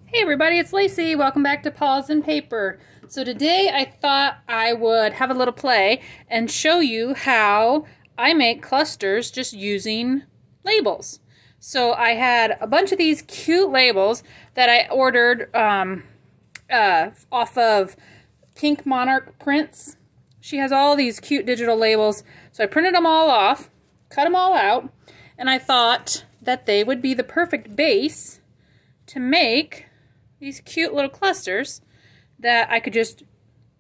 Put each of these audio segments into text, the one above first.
Hey everybody, it's Lacey. Welcome back to Paws and Paper. So today I thought I would have a little play and show you how I make clusters just using labels. So I had a bunch of these cute labels that I ordered off of Pink Monarch Prints. She has all these cute digital labels. So I printed them all off, cut them all out, and I thought that they would be the perfect base to make these cute little clusters that I could just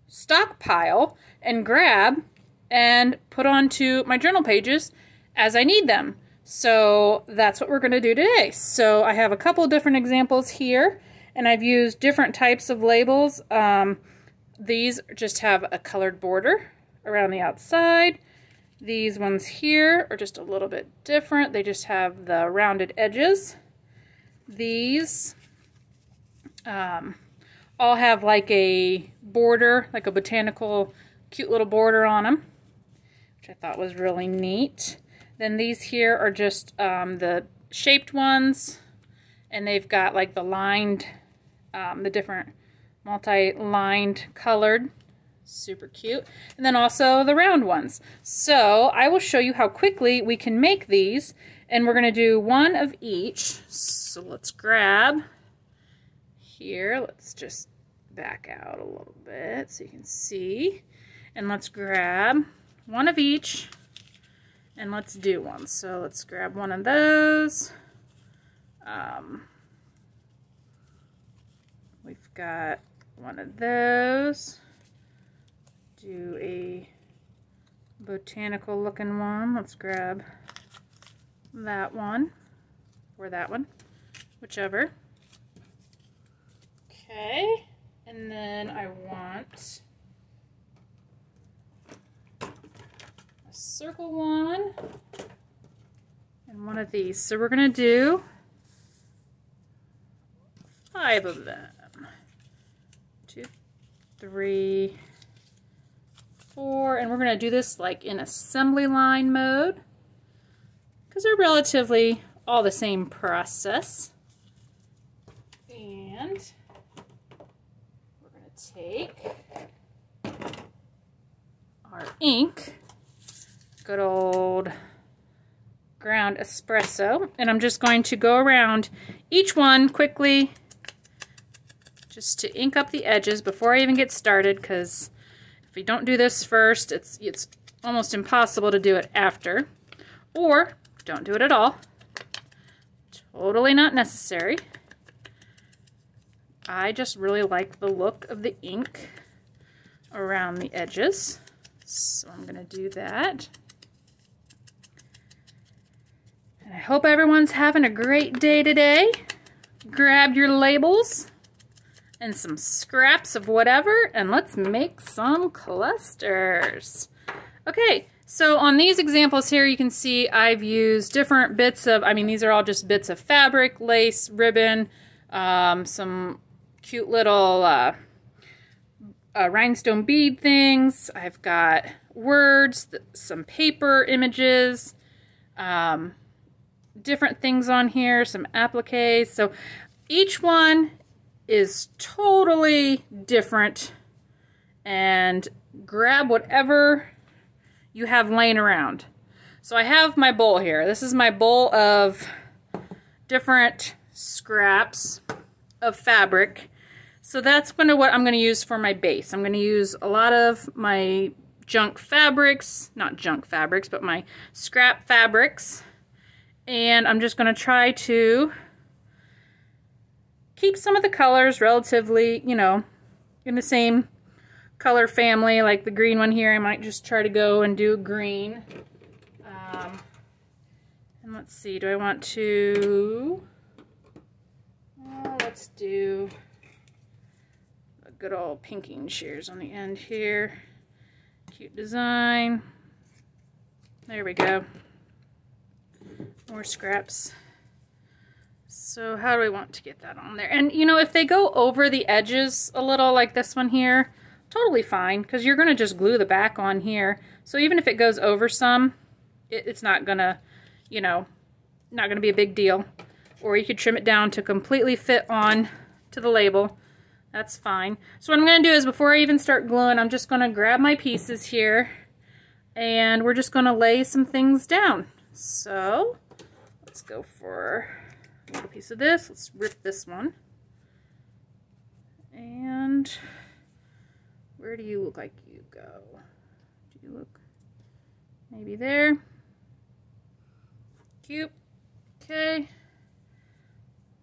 stockpile and grab and put onto my journal pages as I need them. So that's what we're going to do today. So I have a couple different examples here, and I've used different types of labels. These just have a colored border around the outside. These ones here are just a little bit different. They just have the rounded edges. These all have like a border, like a botanical cute little border on them, which I thought was really neat. Then these here are just the shaped ones, and they've got like the lined, the different multi-lined colored, super cute. And then also the round ones. So I will show you how quickly we can make these, and we're going to do one of each. So let's grab here, let's just back out a little bit so you can see, and let's grab one of each and let's do one. So let's grab one of those. We've got one of those. Do a botanical looking one. Let's grab that one or that one, whichever. Okay, and then I want a circle one and one of these. So we're going to do 5 of them. 2, 3, 4, and we're going to do this like in assembly line mode because they're relatively all the same process. And take our ink, good old ground espresso, and I'm just going to go around each one quickly just to ink up the edges before I even get started, because if we don't do this first, it's almost impossible to do it after, or don't do it at all. Totally not necessary. I just really like the look of the ink around the edges, so I'm going to do that. And I hope everyone's having a great day today. Grab your labels and some scraps of whatever, and let's make some clusters. Okay, so on these examples here, you can see I've used different bits of, these are all just bits of fabric, lace, ribbon, some cute little rhinestone bead things. I've got words, some paper images, different things on here, some appliques. So each one is totally different, and grab whatever you have laying around. So I have my bowl here. This is my bowl of different scraps of fabric. So that's what I'm going to use for my base. I'm going to use a lot of my junk fabrics, not junk fabrics, but my scrap fabrics. And I'm just going to try to keep some of the colors relatively, in the same color family. Like the green one here, I might just try to go and do green. And let's see, do I want to... let's do a good old pinking shears on the end here. Cute design. There we go. More scraps. So how do we want to get that on there? And if they go over the edges a little, like this one here, totally fine, because you're going to just glue the back on here. So even if it goes over some, it's not going to, not going to be a big deal. Or you could trim it down to completely fit on to the label. That's fine. So what I'm going to do is, before I even start gluing, I'm just going to grab my pieces here, and we're just going to lay some things down. So let's go for a little piece of this. Let's rip this one. And where do you look like you go? Do you look maybe there? Cute. Okay.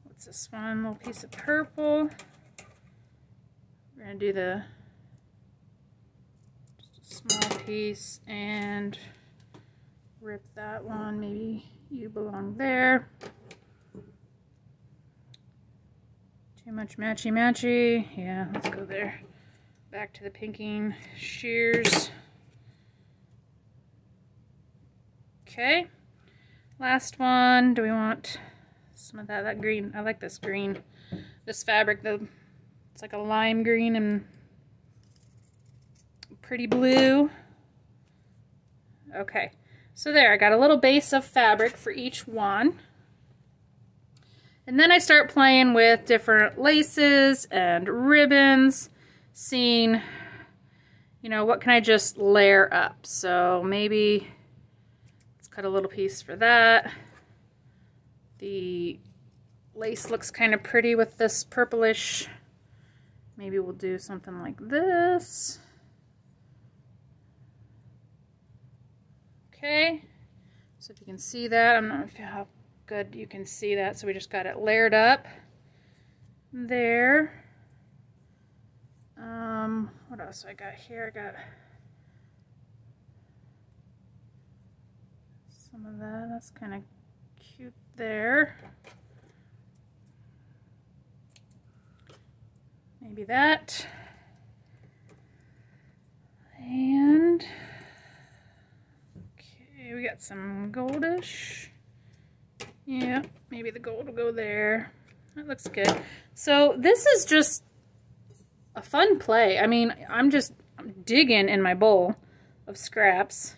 What's this one? Little piece of purple. We're gonna do just a small piece and rip that one. Maybe you belong there. Too much matchy-matchy. Yeah, let's go there. Back to the pinking shears. Okay. Last one. Do we want some of that green? I like this green. This fabric, it's like a lime green and pretty blue. Okay. So there, I got a little base of fabric for each one. And then I start playing with different laces and ribbons, seeing, you know, what can I just layer up. So maybe let's cut a little piece for that. The lace looks kind of pretty with this purplish. Maybe we'll do something like this. Okay, so if you can see that, I'm not sure how good you can see that, so we just got it layered up there. What else I got here? I got some of that. That's kind of cute there. Maybe that. And okay, we got some goldish. Yeah, maybe the gold will go there. That looks good. So this is just a fun play. I mean, I'm digging in my bowl of scraps.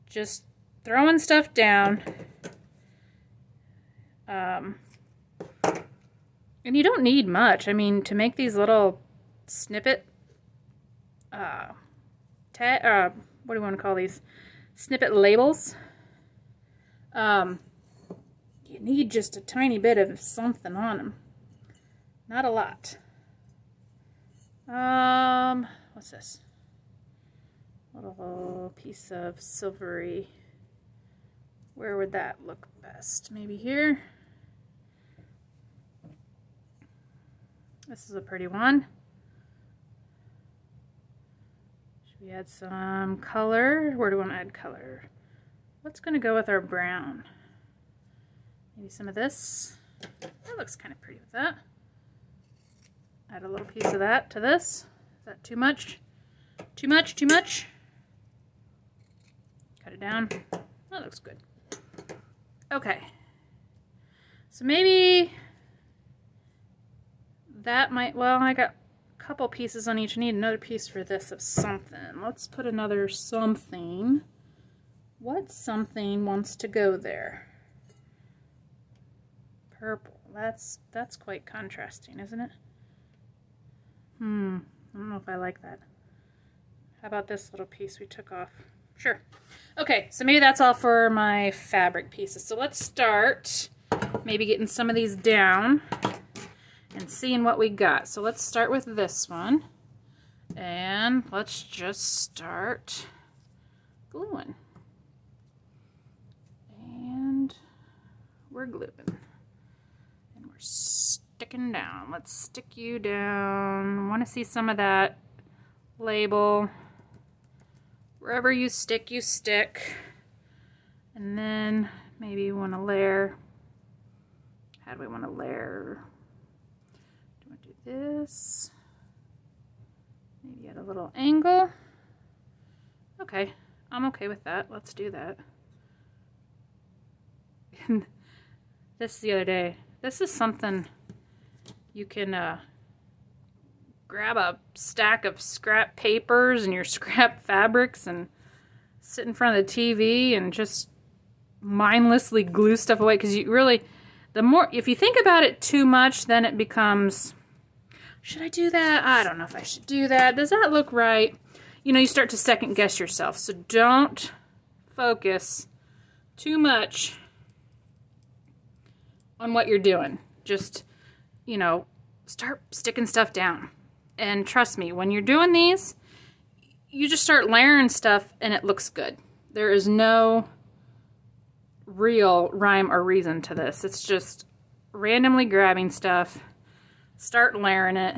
Just throwing stuff down. And you don't need much. I mean, to make these little snippet, what do you want to call these? Snippet labels. You need just a tiny bit of something on them. Not a lot. What's this? Little piece of silvery. Where would that look best? Maybe here. This is a pretty one. Should we add some color? Where do we want to add color? What's going to go with our brown? Maybe some of this. That looks kind of pretty with that. Add a little piece of that to this. Is that too much? Too much? Too much? Cut it down. That looks good. Okay. So maybe that might, well, I got a couple pieces on each. I need another piece for this of something. Let's put another something. What something wants to go there? Purple. That's quite contrasting, isn't it? I don't know if I like that. How about this little piece we took off? Sure. Okay, so maybe that's all for my fabric pieces. So let's start maybe getting some of these down and seeing what we got. So let's start with this one. And let's just start gluing. And we're gluing. And we're sticking down. Let's stick you down. I want to see some of that label. Wherever you stick, you stick. And then maybe you want to layer. How do we want to layer? Do we want to do this? Maybe at a little angle. Okay, I'm okay with that. Let's do that. This the other day. This is something you can grab a stack of scrap papers and your scrap fabrics and sit in front of the TV and just mindlessly glue stuff away, because you really, The more, if you think about it too much, then it becomes, should I do that? I don't know if I should do that. Does that look right? You know, you start to second guess yourself. So don't focus too much on what you're doing. Just, you know, start sticking stuff down. And trust me, when you're doing these, you just start layering stuff and it looks good. There is no real rhyme or reason to this. It's just randomly grabbing stuff, start layering it,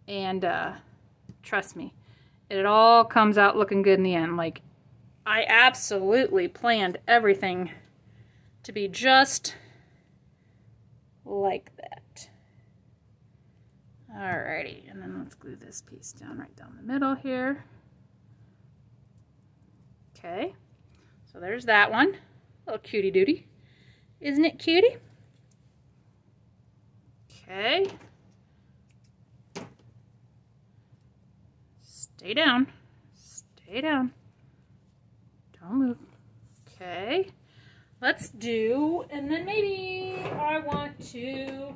and trust me, it all comes out looking good in the end. Like, I absolutely planned everything to be just like that. Alrighty, and then let's glue this piece down right down the middle here. Okay, so there's that one. Little cutie dooty. Isn't it cutie? Okay. Stay down. Stay down. Don't move. Okay. Let's do, and then maybe I want to,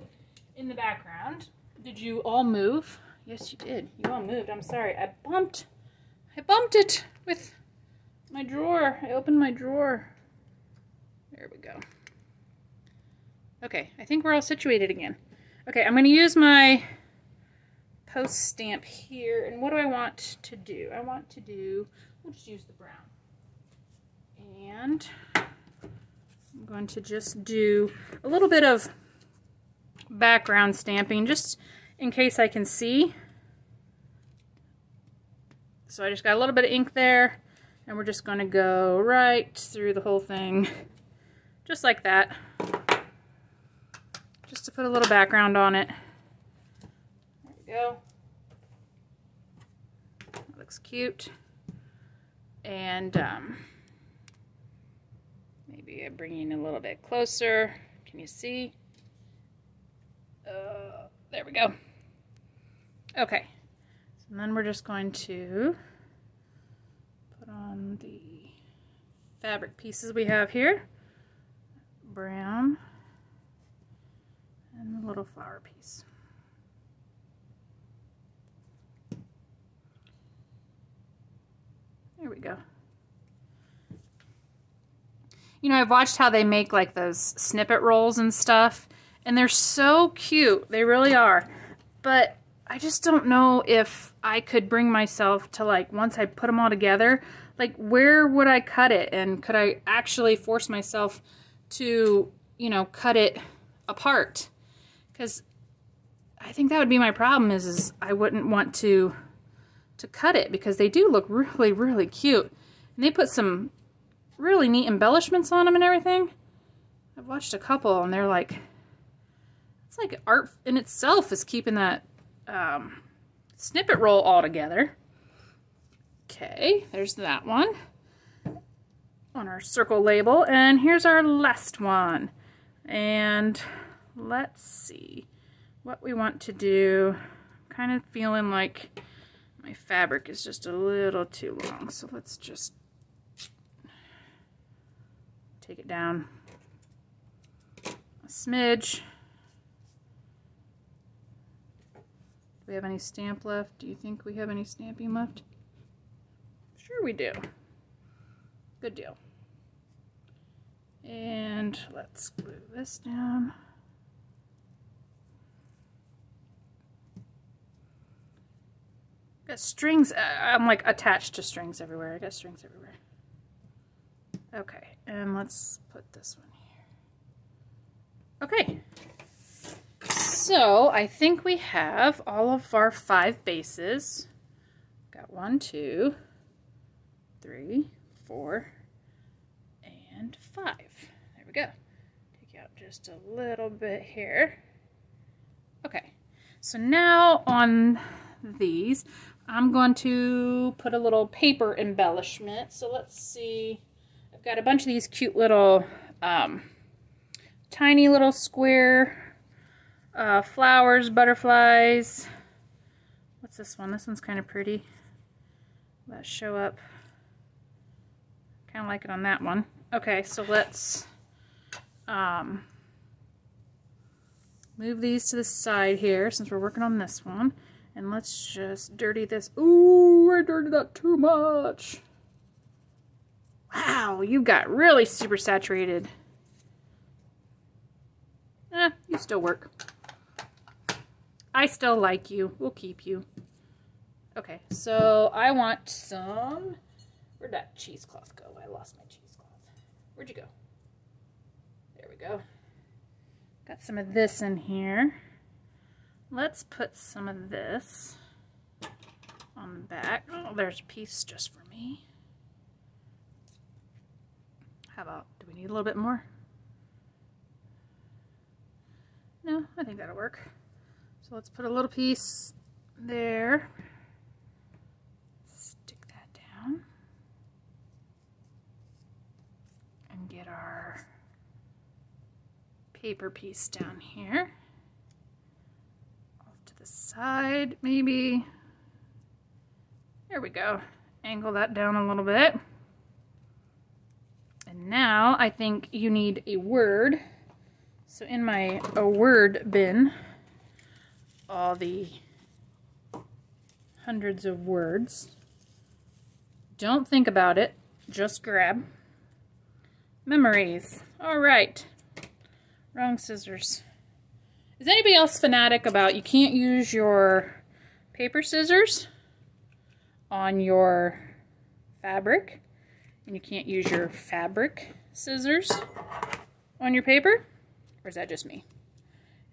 in the background, did you all move? Yes, you did. You all moved. I'm sorry. I bumped it with my drawer. I opened my drawer. There we go. Okay, I think we're all situated again. Okay, I'm going to use my post stamp here. And what do I want to do? I want to do, we'll just use the brown. And I'm going to just do a little bit of background stamping just in case I can see. So I just got a little bit of ink there, and we're just going to go right through the whole thing just like that, just to put a little background on it. There we go. That looks cute. And maybe I bring in a little bit closer. Can you see? There we go. Okay, so then we're just going to put on the fabric pieces we have here. Brown and the little flower piece. There we go. You know, I've watched how they make like those snippet rolls and stuff, and they're so cute. They really are. But I just don't know if I could bring myself to, like, once I put them all together, like, where would I cut it? And could I actually force myself to, you know, cut it apart? Because I think that would be my problem is I wouldn't want to cut it, because they do look really, really cute. And they put some really neat embellishments on them and everything. I've watched a couple and they're like, it's like art in itself is keeping that snippet roll all together. Okay, there's that one on our circle label, and here's our last one. And let's see what we want to do. I'm kind of feeling like my fabric is just a little too long, so let's just take it down a smidge. Do we have any stamp left? Do you think we have any stamping left? Sure we do. Good deal. And let's glue this down. Got strings, I'm like attached to strings everywhere. I got strings everywhere. Okay, and let's put this one here. Okay. So I think we have all of our 5 bases. Got 1, 2, 3, 4, and 5. There we go. Take out just a little bit here. Okay, so now on these, I'm going to put a little paper embellishment. So let's see. I've got a bunch of these cute little, tiny little square flowers, butterflies. What's this one? This one's kind of pretty. Let's show up. Kind of like it on that one. Okay, so let's move these to the side here since we're working on this one. And let's just dirty this. Ooh, I dirtied that too much. Wow, you got really super saturated. You still work. I still like you. We'll keep you. Okay, so I want some... Where'd that cheesecloth go? I lost my cheesecloth. Where'd you go? There we go. Got some of this in here. Let's put some of this on the back. Oh, there's a piece just for me. How about, do we need a little bit more? No, I think that'll work. So let's put a little piece there. Stick that down. And get our paper piece down here. Off to the side, maybe. There we go. Angle that down a little bit. And now I think you need a word. So in my word bin, all the hundreds of words. Don't think about it, just grab. Memories. All right. Wrong scissors. Is anybody else fanatic about you can't use your paper scissors on your fabric, and you can't use your fabric scissors on your paper? Or is that just me?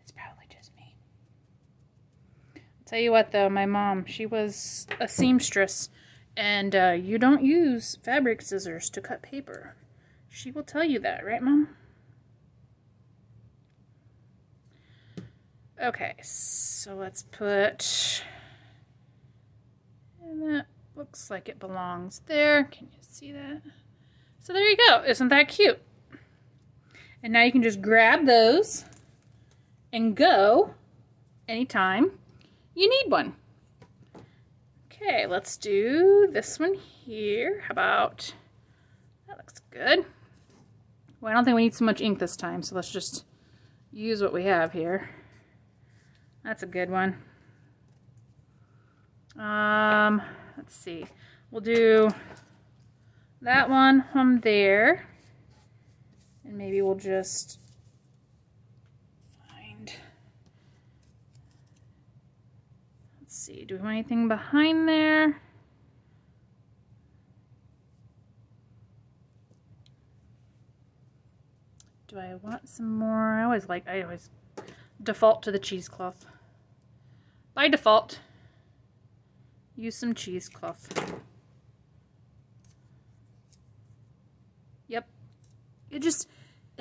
It's probably just me. I'll tell you what though, my mom, she was a seamstress, and you don't use fabric scissors to cut paper. She will tell you that, right, Mom? Okay, so let's put, and that looks like it belongs there. Can you see that? So there you go. Isn't that cute? And now you can just grab those and go anytime you need one. Okay, let's do this one here. How about, that looks good. Well, I don't think we need so much ink this time, so let's just use what we have here. That's a good one. Let's see. We'll do that one from there. And maybe we'll just find, let's see, do we want anything behind there? Do I want some more? I always default to the cheesecloth. By default, use some cheesecloth. Yep. It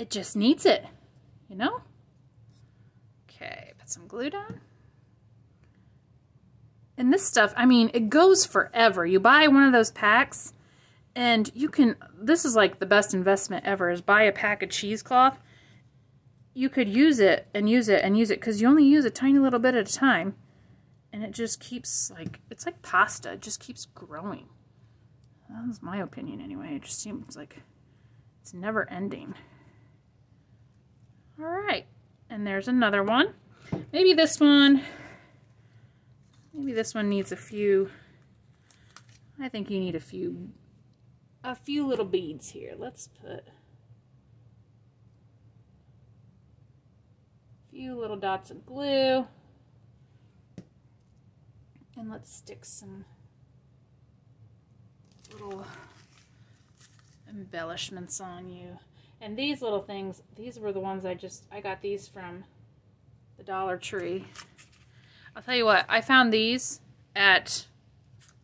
just needs it, you know? Okay, put some glue down. And this stuff, I mean, it goes forever. You buy one of those packs, and you can, this is like the best investment ever, is buy a pack of cheesecloth. You could use it and use it and use it, because you only use a tiny little bit at a time. And it just keeps, like, it's like pasta. It just keeps growing. That's my opinion anyway. It just seems like it's never ending. All right, and there's another one. Maybe this one needs a few, I think you need a few little beads here. Let's put a few little dots of glue. And let's stick some little embellishments on you. And these little things, these were the ones I got these from the Dollar Tree. I'll tell you what, I found these at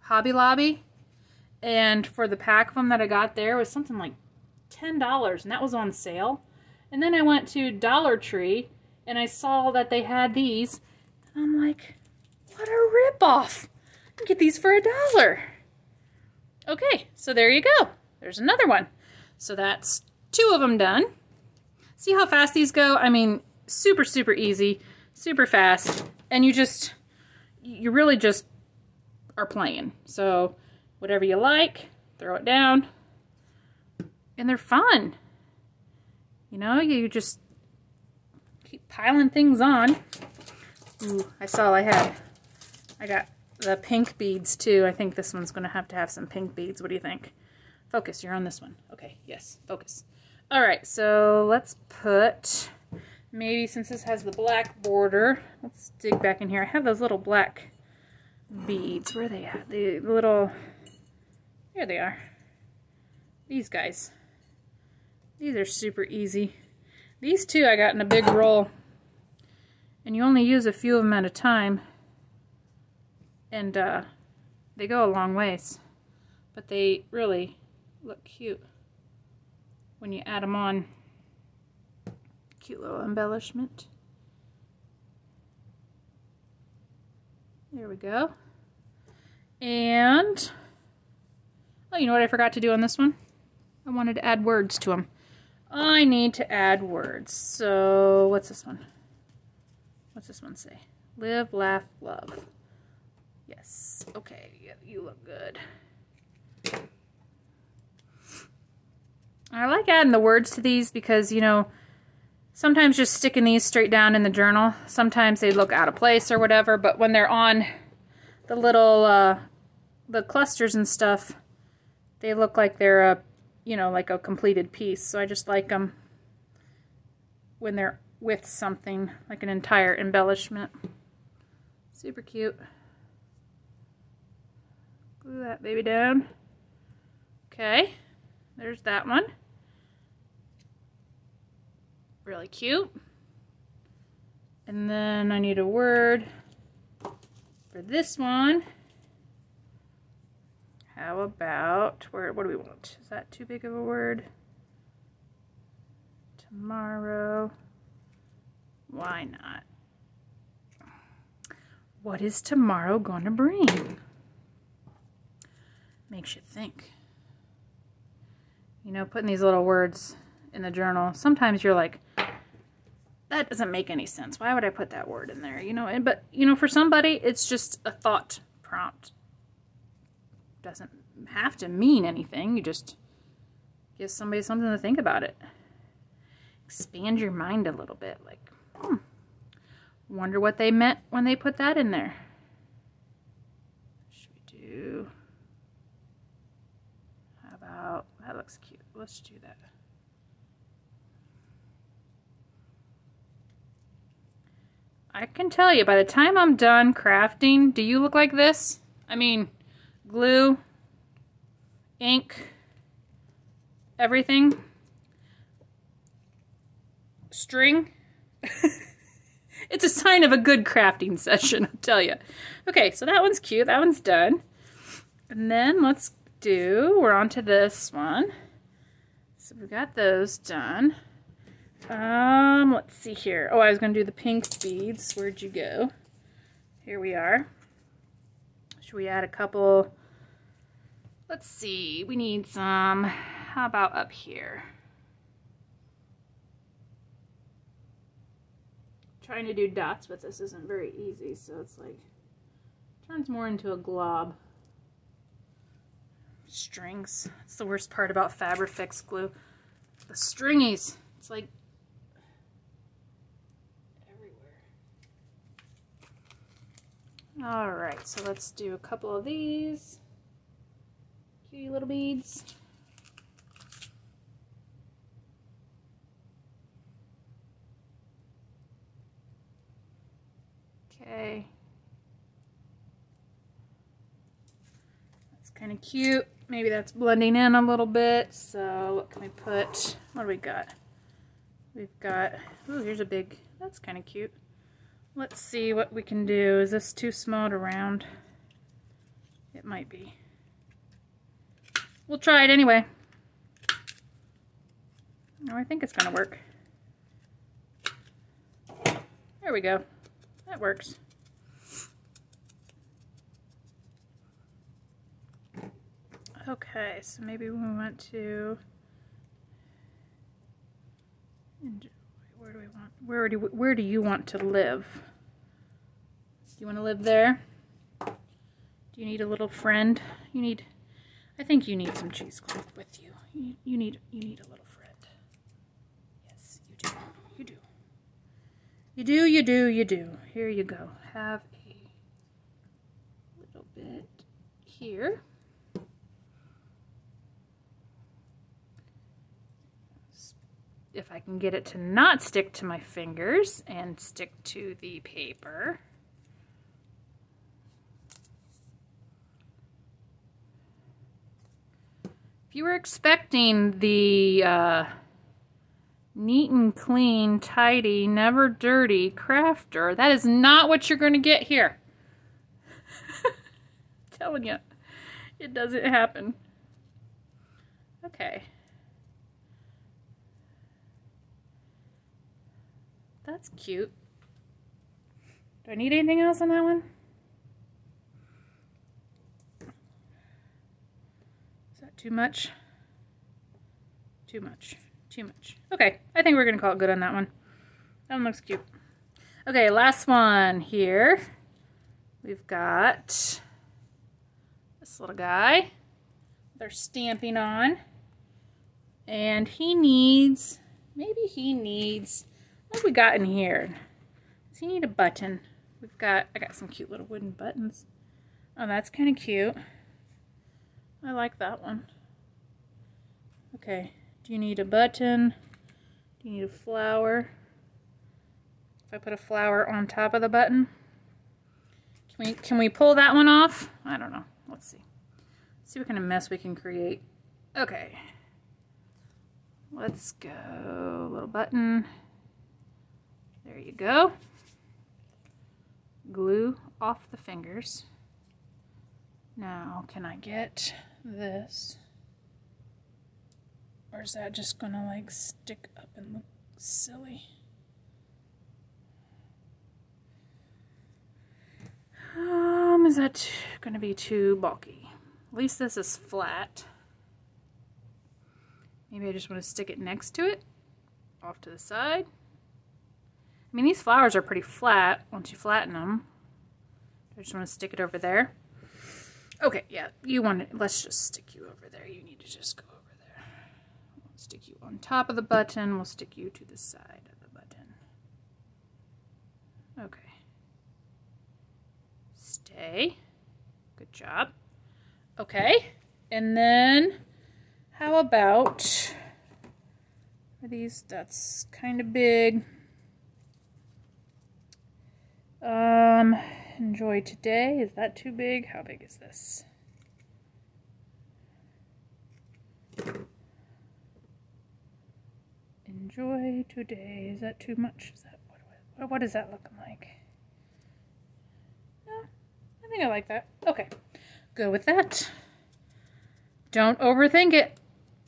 Hobby Lobby, and for the pack of them that I got there, it was something like $10, and that was on sale. And then I went to Dollar Tree, and I saw that they had these, and I'm like, what a ripoff! I can get these for $1. Okay, so there you go. There's another one. So that's 2 of them done. See how fast these go? I mean, super, super easy, super fast, and you really just are playing. So whatever you like, throw it down, and they're fun. You know, you just keep piling things on. Ooh, I got the pink beads too. I think this one's gonna have to have some pink beads. What do you think? Focus, you're on this one. Okay, yes, focus. All right, so let's put, maybe since this has the black border, let's dig back in here. I have those little black beads. Where are they at? The little, here they are. These guys. These are super easy. These two I got in a big roll. And you only use a few of them at a time. And they go a long ways. But they really look cute when you add them on. Cute little embellishment. There we go. And, oh, you know what I forgot to do on this one? I wanted to add words to them. I need to add words. So, what's this one? What's this one say? Live, laugh, love. Yes. Okay, yeah, you look good. I like adding the words to these because, you know, sometimes just sticking these straight down in the journal, sometimes they look out of place or whatever, but when they're on the little, the clusters and stuff, they look like they're a, you know, like a completed piece. So I just like them when they're with something, like an entire embellishment. Super cute. Glue that baby down. Okay, there's that one. Really cute. And then I need a word for this one. How about, what do we want? Is that too big of a word? Tomorrow. Why not? What is tomorrow gonna bring? Makes you think. You know, putting these little words in the journal, sometimes you're like, that doesn't make any sense. Why would I put that word in there? You know, but, you know, for somebody, it's just a thought prompt. Doesn't have to mean anything. You just give somebody something to think about it. Expand your mind a little bit. Like, wonder what they meant when they put that in there. Should we do... How about... That looks cute. Let's do that. I can tell you, by the time I'm done crafting, do you look like this? I mean, glue, ink, everything. String. It's a sign of a good crafting session, I'll tell you. Okay, so that one's cute. That one's done. And then let's do, we're on to this one. So we've got those done. Let's see here. Oh, I was going to do the pink beads. Where'd you go? Here we are. Should we add a couple? Let's see. We need some. How about up here? Trying to do dots with this isn't very easy, so it's like, turns more into a glob. Strings. That's the worst part about Fabrifix glue. The stringies. It's like everywhere. Alright, so let's do a couple of these. Cutie little beads. Okay. That's kind of cute. Maybe that's blending in a little bit. So what can we put? What do we got? We've got, ooh, here's a big, that's kind of cute. Let's see what we can do. Is this too small to round? It might be. We'll try it anyway. No, I think it's gonna work. There we go. That works. Okay, so maybe we want to, where do we want, where do you want to live? Do you want to live there? Do you need a little friend? You need, I think you need some cheesecloth with you. You need a little friend. Yes. You do, you do, you do. Here you go. Have a little bit here. If I can get it to not stick to my fingers and stick to the paper. If you were expecting the neat and clean, tidy, never dirty crafter, that is not what you're going to get here. I'm telling you, it doesn't happen. Okay. That's cute. Do I need anything else on that one? Is that too much? Too much. Too much. Okay, I think we're going to call it good on that one. That one looks cute. Okay, last one here. We've got this little guy they're stamping on. And he needs, maybe he needs, what have we got in here? Does he need a button? I got some cute little wooden buttons. Oh, that's kind of cute. I like that one. Okay, do you need a button? Do you need a flower? If I put a flower on top of the button? Can we pull that one off? I don't know. Let's see. Let's see what kind of mess we can create. Okay. Let's go. Little button. There you go. Glue off the fingers. Now, can I get this? Or is that just gonna like stick up and look silly? Is that gonna be too bulky? At least this is flat. Maybe I just want to stick it next to it, off to the side. I mean, these flowers are pretty flat once you flatten them. I just want to stick it over there. Okay, yeah, you want it. Let's just stick you over there. You need to just go over there. We'll stick you on top of the button. We'll stick you to the side of the button. Okay. Stay. Good job. Okay, and then how about, are these, that's kind of big. Enjoy today, is that too big? How big is this? Enjoy today, is that too much? Is that, what is that looking like? No, I think I like that. Okay, go with that. Don't overthink it.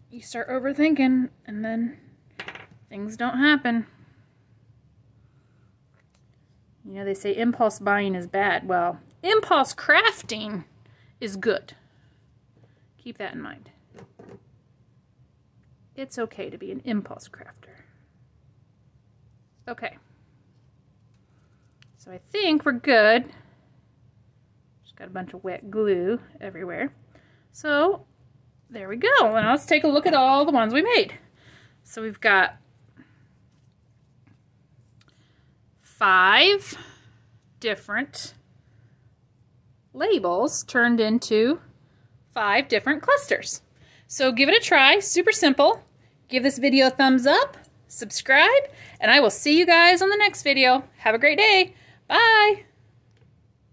You start overthinking and then things don't happen. You know, they say impulse buying is bad. Well, impulse crafting is good. Keep that in mind. It's okay to be an impulse crafter. Okay. So I think we're good. Just got a bunch of wet glue everywhere. So there we go. And let's take a look at all the ones we made. So we've got 5 different labels turned into 5 different clusters. So give it a try. Super simple. Give this video a thumbs up, subscribe, and I will see you guys on the next video. Have a great day. Bye.